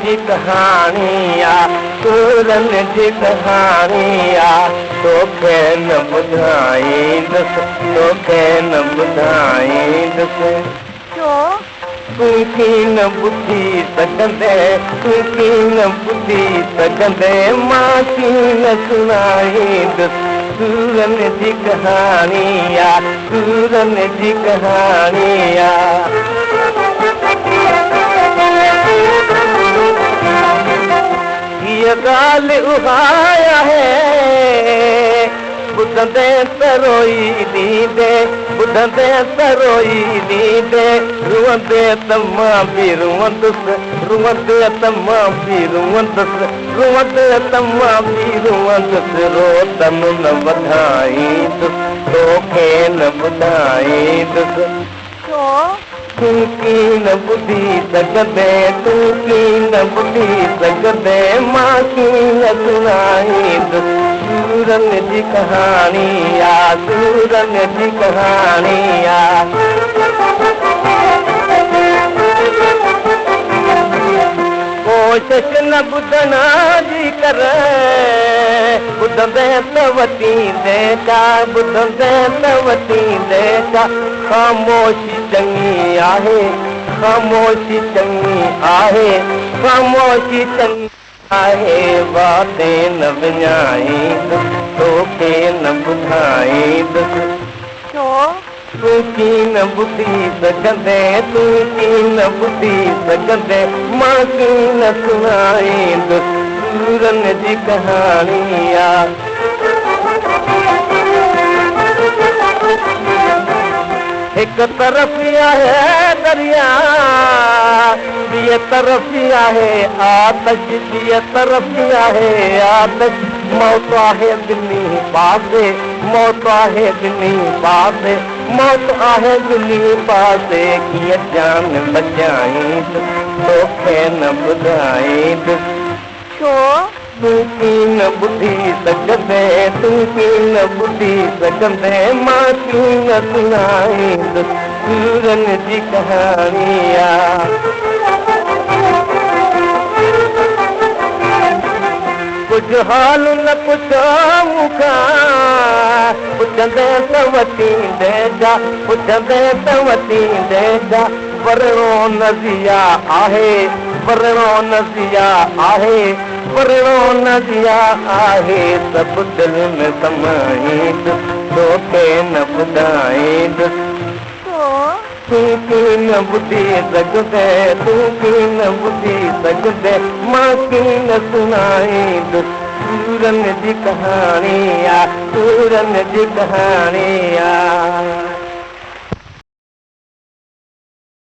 जी कहानी सूरन जी कहानी तोखे न ॿुधाईंदुसि तोखे न ॿुधाईंदुसि तूं कीअं न ॿुधी सघंदे तूं कीअं न ॿुधी सघंदे मां कीअं न सुञाणींदुसि सूरन जी कहानी सूरन जी कहानी ये ॻाल्हि उहा आहे ॿुधंदे त रोई ॾींदे ॿुधंदे त रोई ॾींदे रुअंदे त मां बि रुअंदुसि रुअंदे त मां बि रुअंदुसि रुअंदे त मां बि रुअंदुसि रोदन न वधाईंदुसि तोखे न ॿुधाईंदुसि तूं कीअं न ॿुधी सघंदे तूं कीअं न ॿुधी सघंदे मां कीअं न सुञाणींदुसि सूरन जी कहानी सूरन जी कहानी कोशिश न ॿुधण जी कर ॿुधंदे त वठींदे छा ॿुधंदे त वठींदे छा ख़ामोशी चङी आहे ख़ामोशी चङी आहे ख़ामोशी चङी आहे वादे न विञाईंदुसि तोखे न ॿुधाईंदुसि तूं कीअं न ॿुधी सघंदे तूं कीअं न ॿुधी सघंदे मां कीअं न सुञाणींदुसि सूरन जी कहानी हिक तरफ़ आहे दरिया ॿिए तरफ़ आहे आतश ॿिए तरफ़ आहे आतश मौत आहे ॿिन्ही पासे मौत आहे ॿिन्ही पासे मौत आहे ॿिन्ही पासे कीअं जान बचाईंदुसि तोखे न ॿुधाईंदुसि तूं कीअं न ॿुधी सघंदे तूं कीअं न ॿुधी सघंदे मां कीअं न सुञाणींदुसि सूरन जी कहानी कुझु हाल न पुछो मूंखां पुछंदे त वठींदे छा पुछंदे त वठींदे छा वरणो नज़िया आहे वरणो नज़िया आहे वरणो नज़िया आहे सभु दिलि में समाईंदुसि तोखे न ॿुधाईंदुसि तूं कीअं न ॿुधी सघंदे तूं कीअं न ॿुधी सघंदे मां कीअं न सुञाणींदुसि सूरन जी कहानी सूरन जी कहानी